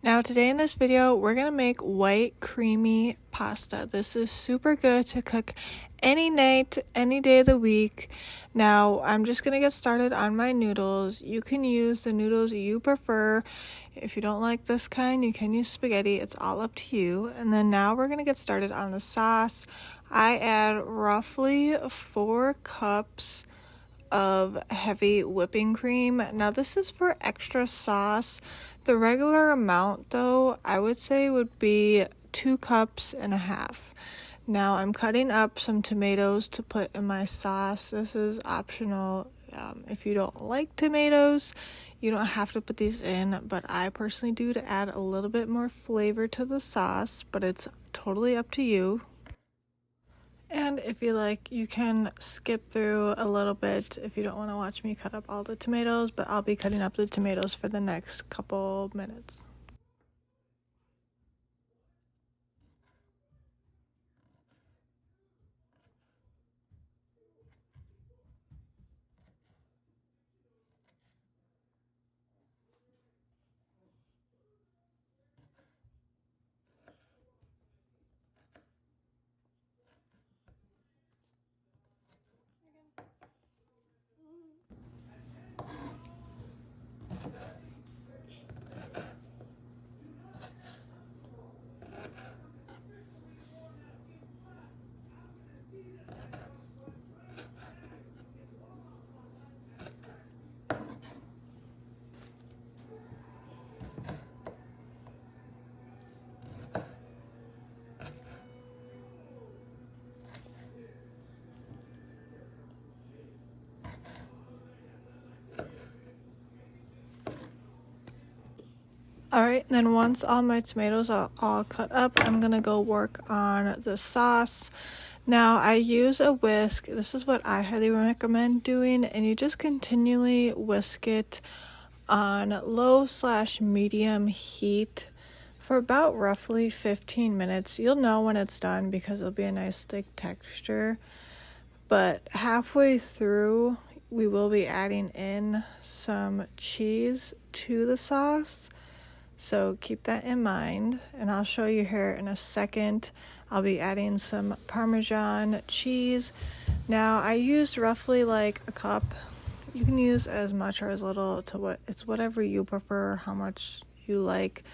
Now today in this video, we're gonna make white creamy pasta. This is super good to cook any night, any day of the week. Now I'm just gonna get started on my noodles. You can use the noodles you prefer. If you don't like this kind, you can use spaghetti. It's all up to you. And then now we're gonna get started on the sauce. I add roughly 4 cups of heavy whipping cream. Now this is for extra sauce. The regular amount though, I would say would be 2 cups and a half. Now I'm cutting up some tomatoes to put in my sauce. This is optional. If you don't like tomatoes, you don't have to put these in, but I personally do to add a little bit more flavor to the sauce, but it's totally up to you. And if you like, you can skip through a little bit if you don't want to watch me cut up all the tomatoes, but I'll be cutting up the tomatoes for the next couple minutes. Alright, then once all my tomatoes are all cut up, I'm gonna go work on the sauce. Now I use a whisk. This is what I highly recommend doing, and you just continually whisk it on low/medium heat for about roughly 15 minutes. You'll know when it's done because it'll be a nice thick texture. But halfway through, we will be adding in some cheese to the sauce. So keep that in mind, and I'll show you here in a second. I'll be adding some Parmesan cheese. Now I used roughly like a cup. You can use as much or as little to it's whatever you prefer, how much you like.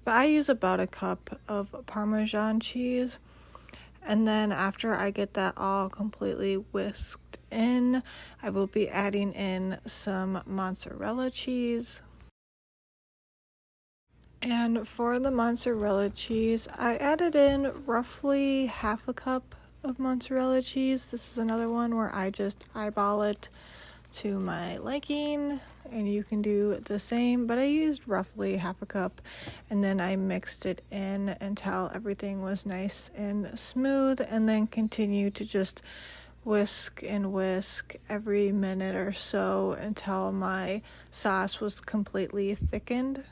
But I use about a cup of Parmesan cheese. And then after I get that all completely whisked in, I will be adding in some mozzarella cheese. And for the mozzarella cheese, I added in roughly half a cup of mozzarella cheese. This is another one where I just eyeball it to my liking, and you can do the same, but I used roughly half a cup, and then I mixed it in until everything was nice and smooth, and then continue to just whisk and whisk every minute or so until my sauce was completely thickened.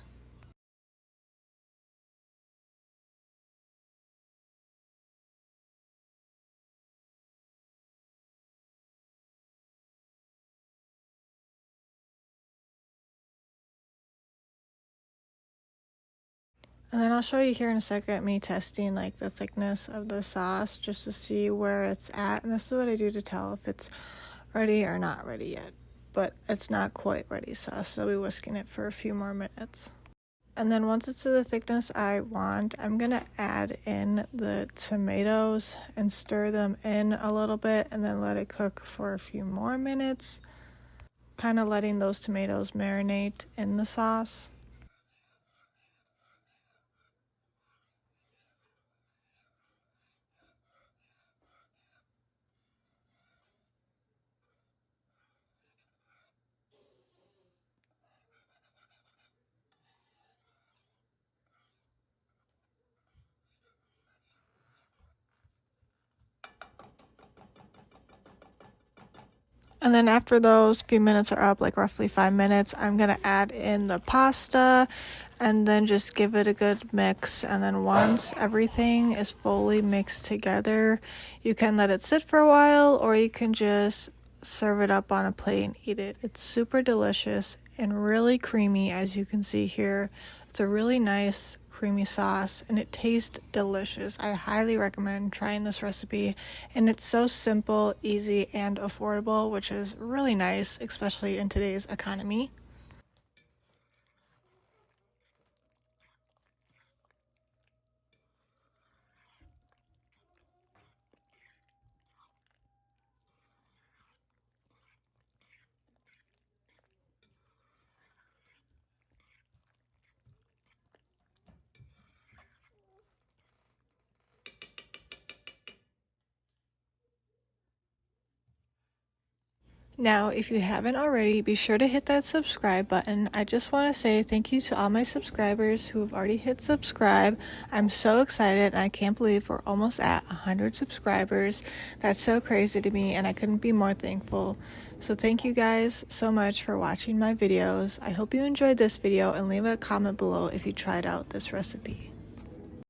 And then I'll show you here in a second me testing like the thickness of the sauce just to see where it's at. And this is what I do to tell if it's ready or not ready yet. But it's not quite ready, so I'll still be whisking it for a few more minutes. And then once it's to the thickness I want, I'm going to add in the tomatoes and stir them in a little bit and then let it cook for a few more minutes. Kind of letting those tomatoes marinate in the sauce. And then after those few minutes are up, like roughly 5 minutes, I'm going to add in the pasta and then just give it a good mix. And then once everything is fully mixed together, you can let it sit for a while, or you can just serve it up on a plate and eat it. It's super delicious and really creamy, as you can see here. It's It's a really nice creamy sauce and it tastes delicious. I highly recommend trying this recipe, and it's so simple, easy, and affordable, which is really nice, especially in today's economy. Now, if you haven't already, be sure to hit that subscribe button. I just want to say thank you to all my subscribers who have already hit subscribe. I'm so excited, and I can't believe we're almost at 100 subscribers. That's so crazy to me, and I couldn't be more thankful. So thank you guys so much for watching my videos. I hope you enjoyed this video, and leave a comment below if you tried out this recipe.